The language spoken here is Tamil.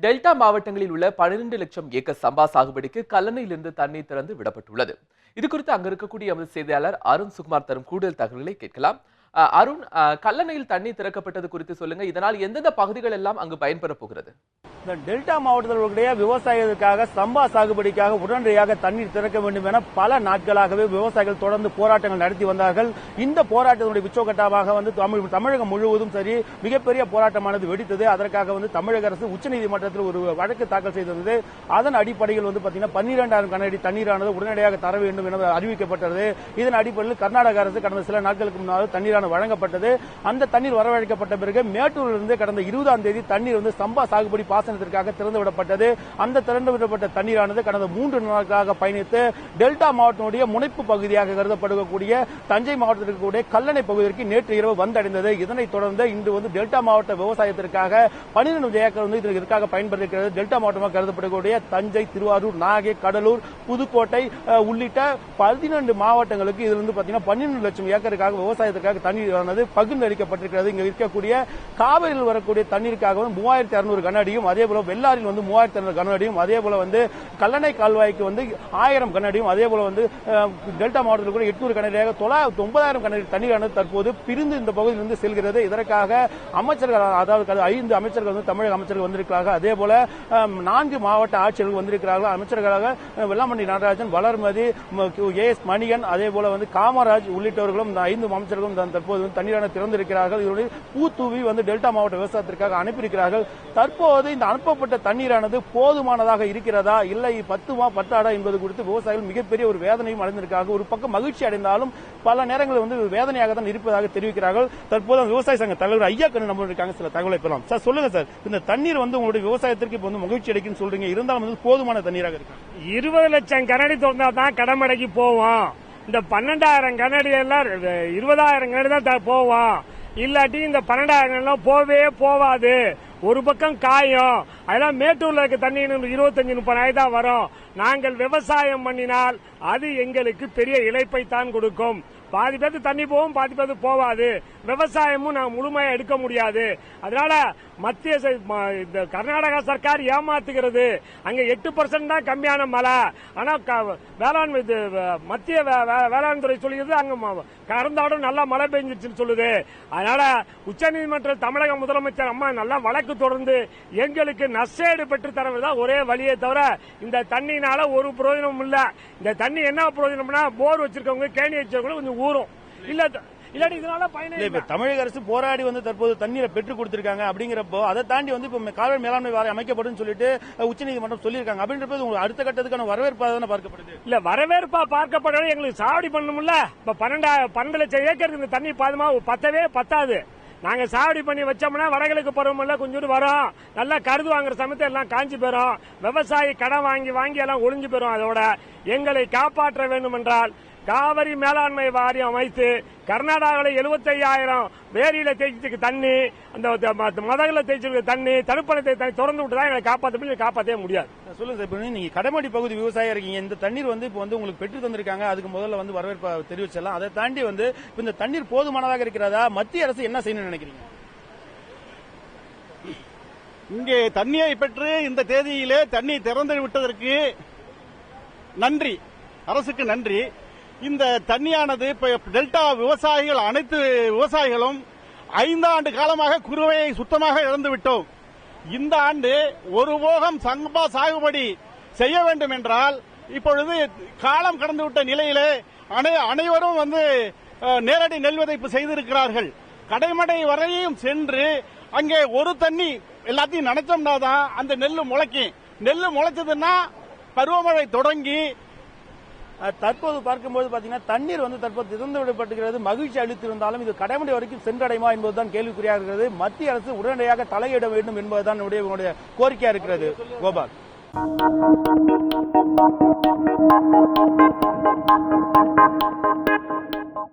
டெல்டா மாவட்டங்களில் உள்ள 12 லட்சம் ஏக்கர் சம்பா சாகுபடிக்கு கல்லணையிலிருந்து தண்ணீர் திறந்து விடப்பட்டுள்ளது. இது குறித்து அங்க இருக்கக்கூடிய எமது செய்தியாளர் அருண் சுகுமார் தரும் கூடுதல் தகவல்களை கேட்கலாம். அருண், கல்லணையில் தண்ணீர் திறக்கப்பட்டது குறித்து சொல்லுங்க. இதனால் எந்தெந்த பகுதிகள் எல்லாம் அங்கு பயன்பெற போகிறது? இந்த டெல்டா மாவட்டத்திலுடைய விவசாயிகளுக்காக சம்பா சாகுபடிக்காக உடனடியாக தண்ணீர் திறக்க வேண்டும் என பல நாட்களாகவே விவசாயிகள் தொடர்ந்து போராட்டங்கள் நடத்தி வந்தார்கள். இந்த போராட்டத்தினுடைய உச்சகட்டமாக தமிழகம் முழுவதும் சரி மிகப்பெரிய போராட்டமானது வெடித்தது. அதற்காக தமிழக அரசு உச்சநீதிமன்றத்தில் ஒரு வழக்கு தாக்கல் செய்திருந்தது. அதன் அடிப்படையில் பாத்தீங்கன்னா 12,000 கனஅடி தண்ணீரானது உடனடியாக தர வேண்டும் என அறிவிக்கப்பட்டது. இதன் அடிப்படையில் கர்நாடக அரசு கடந்த சில நாட்களுக்கு முன்னால் தண்ணீரான வழங்கப்பட்டது. அந்த தண்ணீர் வரவழைக்கப்பட்ட பிறகு மேட்டூரிலிருந்து கடந்த 20ஆம் தேதி தண்ணீர் சம்பா சாகுபடி பாசனத்திற்காக திறந்துவிடப்பட்டது. அந்த திறந்துவிடப்பட்ட தண்ணீரானது கடந்த 3 நாட்களாக பயணித்து டெல்டா மாவட்டத்தினுடைய முனைப்பு பகுதியாக கருதப்படக்கூடிய தஞ்சை மாவட்டத்திற்கு கூட கல்லணை பகுதிக்கு நேற்று இரவு வந்தடைந்தது. இதனைத் தொடர்ந்து இன்று டெல்டா மாவட்ட விவசாயத்திற்காக 12 ஏக்கர் இதற்காக பயன்படுத்திருக்கிறது. டெல்டா மாவட்டமாக கருதப்படக்கூடிய தஞ்சை, திருவாரூர், நாகை, கடலூர், புதுக்கோட்டை உள்ளிட்ட 12 மாவட்டங்களுக்கு இதிலிருந்து பாத்தீங்கன்னா 12 லட்சம் ஏக்கருக்காக விவசாயத்திற்காக தண்ணீர் பகிர்ந்தளிக்கப்பட்டிருக்கிறது. இங்க இருக்கக்கூடிய காவிரியில் வரக்கூடிய தண்ணீருக்காக 3600 கன அடியும், அதேபோல வெள்ளாரில் 3600 கன அடியும், அதேபோல கல்லணை கால்வாய்க்கு 1000 கன அடியும், அதேபோல டெல்டா மாவட்டத்தில் கூட 800 கன அடியாக 9000 கன அடி தண்ணீரானது தற்போது பிரிந்து இந்த பகுதியிலிருந்து செல்கிறது. இதற்காக அமைச்சர்கள், அதாவது 5 அமைச்சர்கள் தமிழக அமைச்சர்கள் வந்திருக்கிறார்கள். அதேபோல 4 மாவட்ட ஆட்சியர்கள் வந்திருக்கிறார்கள். அமைச்சர்களாக வெள்ளாமணி நடராஜன், வளர்மதி, ஏஎஸ் மணியன், அதேபோல காமராஜ் உள்ளிட்டவர்களும் 5 அமைச்சர்களும் தற்போது தண்ணீரான திறந்திருக்கிறார்கள். இதனுடைய பூத்தூவி டெல்டா மாவட்ட விவசாயத்திற்காக அனுப்பியிருக்கிறார்கள். தற்போது இந்த அனுப்பப்பட்ட தண்ணீரானது போதுமானதாக இருக்கிறதா இல்லை பத்தாடா என்பது குறித்து விவசாயிகள் மிகப்பெரிய ஒரு வேதனையும் அடைந்திருக்கிறார்கள். ஒரு பக்கம் மகிழ்ச்சி அடைந்தாலும் பல நேரங்களில் வேதனையாக தான் இருப்பதாக தெரிவிக்கிறார்கள். தற்போது விவசாய சங்க தலைவர் ஐயா கண்ணு நம்ம இருக்காங்க, சில தகவலை பெறலாம். சார் சொல்லுங்க சார், இந்த தண்ணீர் உங்களுடைய விவசாயத்திற்கு இப்ப மகிழ்ச்சி அடைக்குன்னு சொல்றீங்க, இருந்தாலும் போதுமான தண்ணீராக இருக்கு? 20 லட்சம் கனஅடி திறந்தா தான் கடமடைக்கு போவோம். இந்த 12,000 கனஅடி எல்லாம் 20,000 கனஅடி தான் போவோம். இல்லாட்டி இந்த 12,000 போவே போவாது. ஒரு பக்கம் காயும், அதெல்லாம் மேட்டூர்ல இருக்க தண்ணி 25-30 தான் வரும். நாங்கள் விவசாயம் பண்ணினால் அது எங்களுக்கு பெரிய இழப்பை தான் கொடுக்கும். பாதி பேருக்கு தண்ணி போகும், பாதி பேருக்கு போவாது. விவசாயமும் நான் முழுமையா எடுக்க முடியாது. அதனால மத்திய கர்நாடகா சர்க்கார் ஏமாத்துகிறது. அங்க 8% தான் கம்மியான மழை. ஆனா வேளாண் மத்திய வேளாண் துறை சொல்லுகிறது அங்க கடந்தாடும் நல்லா மழை பெஞ்சிருச்சுன்னு சொல்லுது. அதனால உச்சநீதிமன்ற தமிழக முதலமைச்சர் அம்மா நல்லா வழக்கு தொடர்ந்து எங்களுக்கு நஷ்டஈடு பெற்று தரதான் ஒரே வழியே தவிர இந்த தண்ணினால ஒரு பிரயோஜனம் இல்ல. இந்த தண்ணி என்ன பிரயோஜனம்னா போர் வச்சிருக்கவங்க, கேணி வச்சிருக்கவங்க கொஞ்சம் ஊறும் இல்ல. தமிழக அரசு போராடி தற்போது தண்ணீரை பெற்றுக் கொடுத்திருக்காங்க. அப்படிங்கிறப்போ அதை தாண்டி இப்ப கால்வாய் மேலாண்மை வாரியம் அமைக்கப்படும் சொல்லிட்டு உச்சநீதிமன்றம் சொல்லியிருக்காங்க. அப்படின்றப்ப அடுத்த கட்டத்துக்கான வரவேற்பாக பார்க்கப்படுது. இல்ல வரவேற்பா பார்க்கப்பட எங்களுக்கு சாவடி பண்ணணும்ல. இப்ப 12 லட்சம் ஏக்கருக்கு இந்த தண்ணி பத்தவே பத்தாது. நாங்க சாவடி பண்ணி வச்சோம்னா வடகிழக்கு பருவமல்ல கொஞ்சம் வரும். நல்லா கருது வாங்குற சமயத்தை எல்லாம் காஞ்சி போயிடும். விவசாயி கடன் வாங்கி எல்லாம் ஒளிஞ்சு போயிடும். அதோட எங்களை காப்பாற்ற வேண்டும் என்றால் காவிரி மேலாண்மை வாரியம் அமைத்து கர்நாடகாவில் 75,000 வேரியில தேய்ச்சிக்கு தண்ணி, அந்த மதகுல தேய்ச்சிக்கு தண்ணி, தடுப்பணத்தை திறந்து விட்டுதான் எங்களை காப்பாற்றவே முடியாது. சொல்லுங்க சார், நீங்க கடமடி பகுதி விவசாயியா இருக்கீங்க. இந்த தண்ணீர் இப்ப உங்களுக்கு பெற்று தந்திருக்காங்க. அதுக்கு முதல்ல வரவேற்பு தெரிவிச்சலாம். அதை தாண்டி இந்த தண்ணீர் போதுமானதாக இருக்கிறதா? மத்திய அரசு என்ன செய்யணும்னு நினைக்கிறீங்க? இங்கே தண்ணியை பெற்று இந்த தேதியிலே தண்ணி திறந்து விட்டதற்கு நன்றி, அரசுக்கு நன்றி. இந்த தண்ணியானது டெல்டா விவசாயிகள், அனைத்து விவசாயிகளும் 5 ஆண்டு காலமாக குறுவையை சுத்தமாக இழந்து விட்டோம். இந்த ஆண்டு ஒரு போகம் சம்பா சாகுபடி செய்ய வேண்டும் என்றால் இப்பொழுது காலம் கடந்துவிட்ட நிலையிலே அனைவரும் நேரடி நெல் விதைப்பு செய்திருக்கிறார்கள். கடைமடை வரையும் சென்று அங்கே ஒரு தண்ணி எல்லாத்தையும் நினைச்சோம்னா தான் அந்த நெல் முளைக்கும். நெல் முளைச்சதுன்னா பருவமழை தொடங்கி தற்போது பார்க்கும்போது பாத்தீங்கன்னா தண்ணீர் தற்போது திறந்து விடப்பட்டிருக்கிறது. மகிழ்ச்சி அளித்திருந்தாலும் இது கடைமடை வரைக்கும் சென்றடையுமா என்பதுதான் கேள்விக்குறியாக இருக்கிறது. மத்திய அரசு உடனடியாக தலையிட வேண்டும் என்பதுதான் என்னுடைய கோரிக்கையா இருக்கிறது. கோபால்.